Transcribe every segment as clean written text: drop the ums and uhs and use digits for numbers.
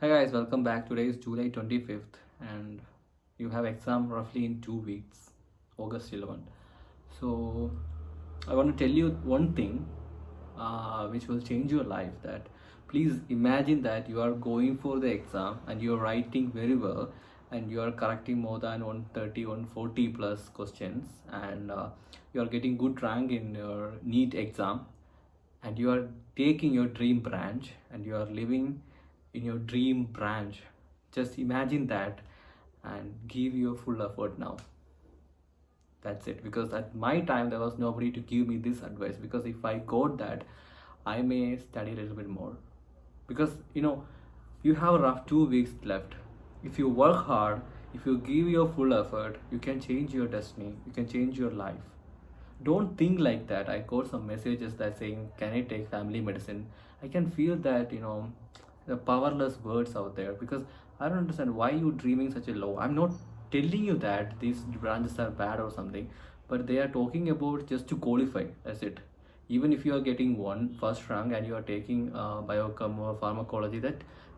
Hi guys, welcome back. Today is July 25th and you have exam roughly in 2 weeks, August 11th. So I want to tell you one thing which will change your life, that please imagine that you are going for the exam and you are writing very well and you are correcting more than 130, 140 plus questions, and you are getting good rank in your NEET exam, and you are taking your dream branch and you are living in your dream branch. Just imagine that and give your full effort now. That's it, because at my time there was nobody to give me this advice, because if I got that, I may study a little bit more. Because you have a rough 2 weeks left. If you work hard, if you give your full effort, you can change your destiny, you can change your life. Don't think like that. I got some messages that saying, can I take family medicine? I can feel that the powerless words out there, because I don't understand why you dreaming such a low. I'm not telling you that these branches are bad or something, but they are talking about just to qualify. That's it. Even if you are getting one first rank and you are taking biochem or pharmacology,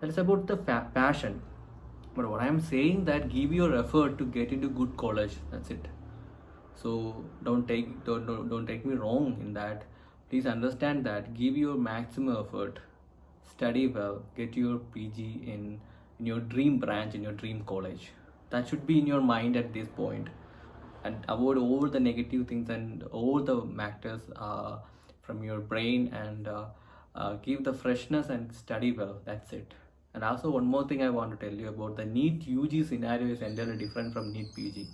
that's about the passion. But what I'm saying, that give your effort to get into good college. That's it. So don't take me wrong in that. Please understand that, give your maximum effort, study well, get your PG in your dream branch, in your dream college. That should be in your mind at this point, and avoid all the negative things and all the matters from your brain, and give the freshness and study well. That's it. And also one more thing I want to tell you about the NEET UG scenario is entirely different from NEET PG.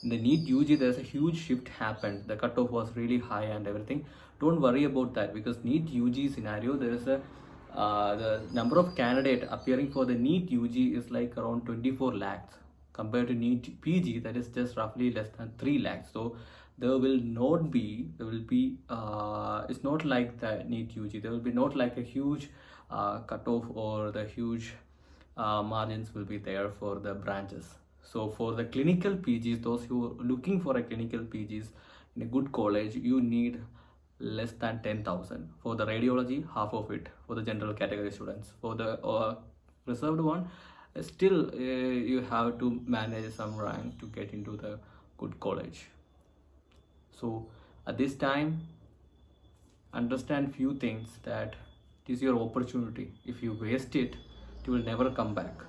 In the NEET UG, there's a huge shift happened. The cutoff was really high and everything. Don't worry about that, because NEET UG scenario, there is a the number of candidate appearing for the NEET UG is like around 24 lakhs, compared to NEET PG, that is just roughly less than 3 lakhs. So there will be it's not like the NEET UG. There will be not like a huge cutoff, or the huge margins will be there for the branches. So for the clinical PGs, those who are looking for a clinical PGs in a good college, you need less than 10,000. For the radiology, half of it for the general category students. For the reserved one, still you have to manage some rank to get into the good college. So at this time, understand few things, that it is your opportunity. If you waste it, it will never come back.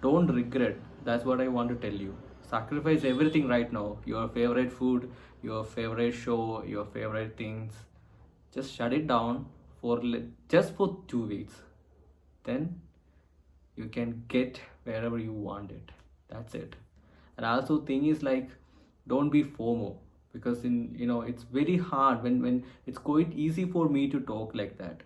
Don't regret. That's what I want to tell you. Sacrifice everything right now. Your favorite food, your favorite show, your favorite things. Just shut it down for just for 2 weeks. Then you can get wherever you want it. That's it. And also thing is like, don't be FOMO, because it's very hard when it's quite easy for me to talk like that,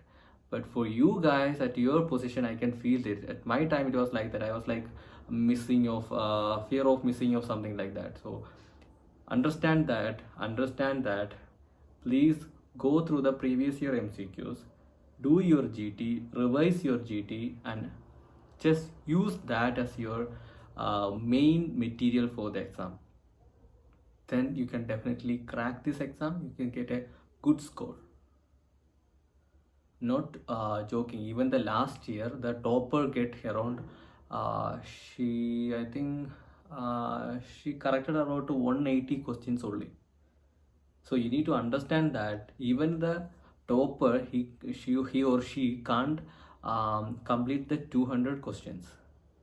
but for you guys at your position, I can feel it. At my time it was like that. I was like missing of fear of missing of something like that. So understand that. Please go through the previous year MCQs, do your GT, revise your GT, and just use that as your main material for the exam. Then you can definitely crack this exam. You can get a good score. Not joking, even the last year the topper get around she corrected around 180 questions only. So you need to understand that even the topper, he or she can't complete the 200 questions,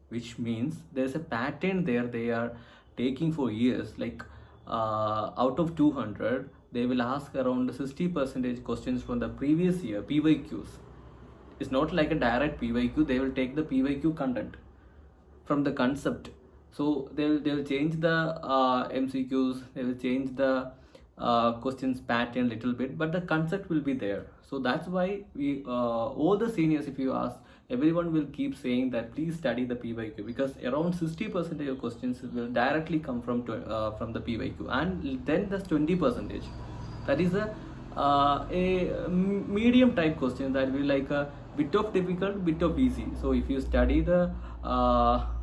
which means there's a pattern there. They are taking for years, like out of 200 they will ask around 60% questions from the previous year PYQs. It's not like a direct PYQ. They will take the PYQ content from the concept. So they'll change the MCQs, they will change the questions pattern little bit, but the concept will be there. So that's why we all the seniors, if you ask, everyone will keep saying that please study the PYQ, because around 60% of questions will directly come from the PYQ, and then there's 20%. That is a medium type question that will like a bit of difficult, bit of easy. So if you study the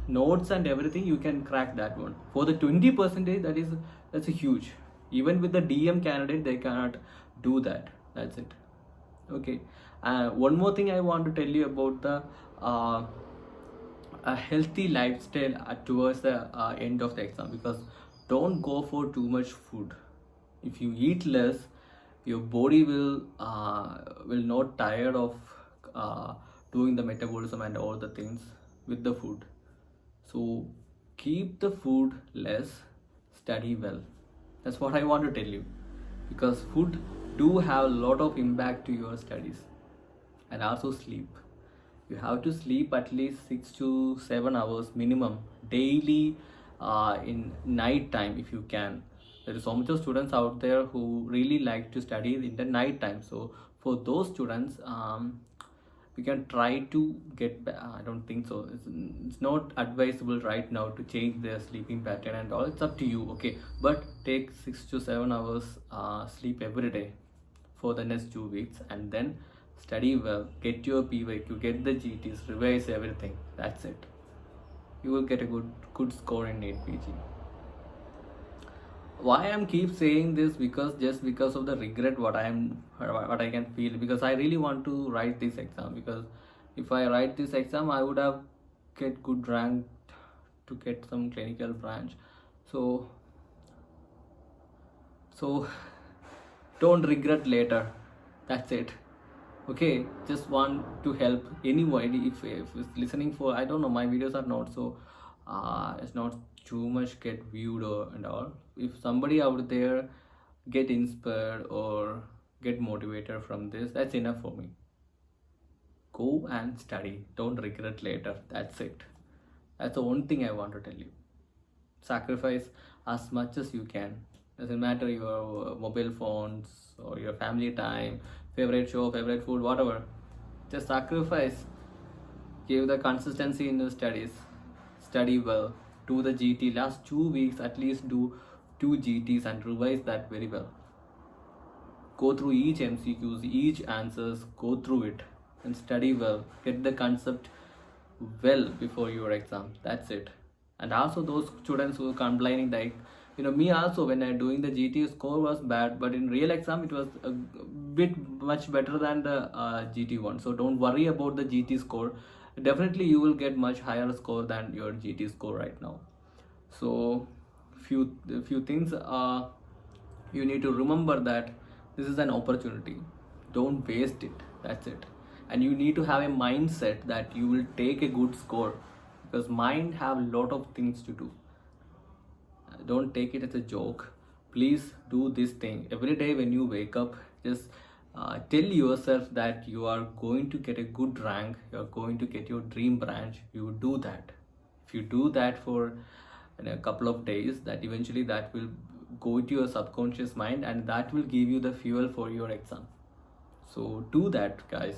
notes and everything, you can crack that one. For the 20%, that's a huge. Even with the DM candidate, they cannot do that. That's it. Okay. One more thing I want to tell you about the a healthy lifestyle towards the end of the exam, because don't go for too much food. If you eat less, your body will not tired of uh, doing the metabolism and all the things with the food. So keep the food less, study well. That's what I want to tell you, because food do have a lot of impact to your studies. And also sleep. You have to sleep at least 6 to 7 hours minimum daily in night time if you can. There is so much of students out there who really like to study in the night time. So for those students, we can try to I don't think so. It's not advisable right now to change their sleeping pattern and all. It's up to you, okay? But take 6 to 7 hours sleep every day for the next 2 weeks, and then study well, get your PYQ, get the GTs, revise everything. That's it. You will get a good score in Neet PG. Why I'm keep saying this? Because just because of the regret what I can feel, because I really want to write this exam, because if I write this exam I would have get good rank to get some clinical branch. So don't regret later. That's it. Okay, just want to help anyone if it's listening. For I don't know, my videos are not so it's not too much get viewed or and all. If somebody out there get inspired or get motivated from this, that's enough for me. Go and study, don't regret later. That's it. That's the one thing I want to tell you. Sacrifice as much as you can. Doesn't matter your mobile phones or your family time, favorite show, favorite food, whatever. Just sacrifice. Give the consistency in your studies. Study well. Do the GT. Last 2 weeks at least do 2 GTs and revise that very well. Go through each MCQs, each answers, go through it and study well. Get the concept well before your exam. That's it. And also those students who are complaining, like, me also, when I doing the GT, score was bad, but in real exam it was a bit much better than the GT one. So don't worry about the GT score. Definitely you will get much higher score than your GT score right now. So few things you need to remember, that this is an opportunity. Don't waste it. That's it. And you need to have a mindset that you will take a good score, because mind have a lot of things to do. Don't take it as a joke. Please do this thing every day when you wake up. Just tell yourself that you are going to get a good rank, you are going to get your dream branch. You do that. If you do that for a couple of days, that eventually that will go to your subconscious mind, and that will give you the fuel for your exam. So do that, guys.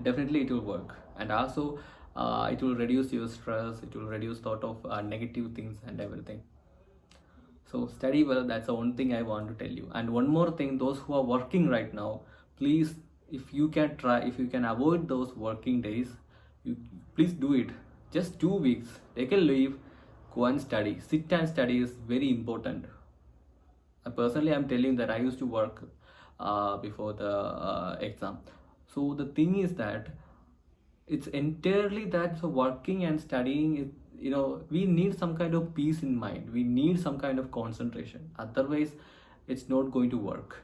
Definitely it will work. And also it will reduce your stress, it will reduce thought of negative things and everything. So study well. That's the one thing I want to tell you. And one more thing, those who are working right now, please, if you can avoid those working days, you please do it. Just 2 weeks, take a leave, go and study. Sit and study is very important. Personally, I'm telling that I used to work before the exam. So the thing is that it's entirely that, so working and studying is, we need some kind of peace in mind. We need some kind of concentration. Otherwise, it's not going to work.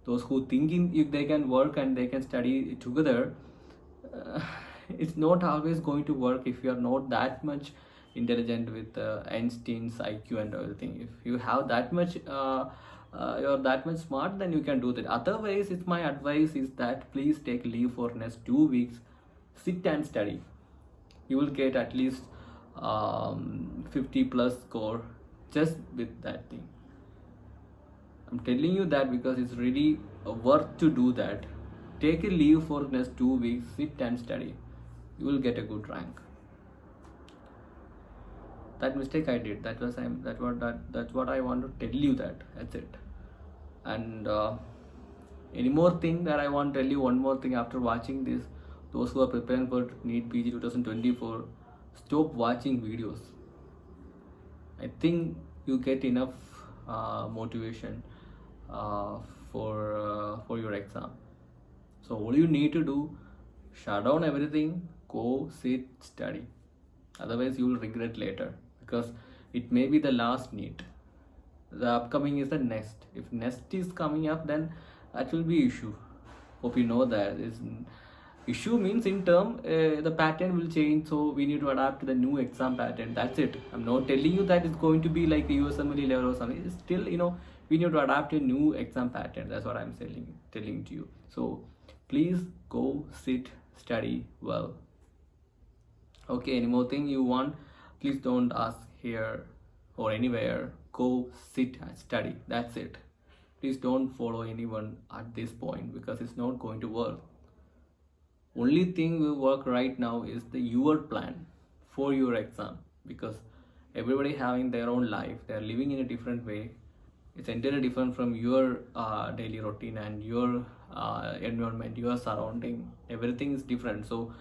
Those who thinking if they can work and they can study together, it's not always going to work if you are not that much intelligent with Einstein's IQ and everything. If you have that much, you're that much smart, then you can do that. Otherwise, it's my advice is that please take leave for next 2 weeks, sit and study. You will get at least 50 plus score just with that thing. I'm telling you that because it's really worth to do that. Take a leave for next 2 weeks, sit and study. You will get a good rank. That mistake I did. That's what I want to tell you. That's it. And any more thing that I want to tell you, one more thing after watching this, those who are preparing for Neet PG 2024, stop watching videos. I think you get enough motivation for your exam. So all you need to do, shut down everything, go sit, study. Otherwise you will regret later, because it may be the last NEET. The upcoming is the next. If next is coming up, then that will be issue. Hope you know that is issue means in term, the pattern will change, so we need to adapt to the new exam pattern. That's it. I'm not telling you that it's going to be like a USMLE level or something. It's still, we need to adapt a new exam pattern. That's what I'm telling to you. So please go sit, study well. Okay, any more thing you want, please don't ask here or anywhere. Go sit and study. That's it. Please don't follow anyone at this point, because it's not going to work. Only thing will work right now is your plan for your exam, because everybody having their own life, they're living in a different way. It's entirely different from your daily routine and your environment, your surrounding. Everything is different. So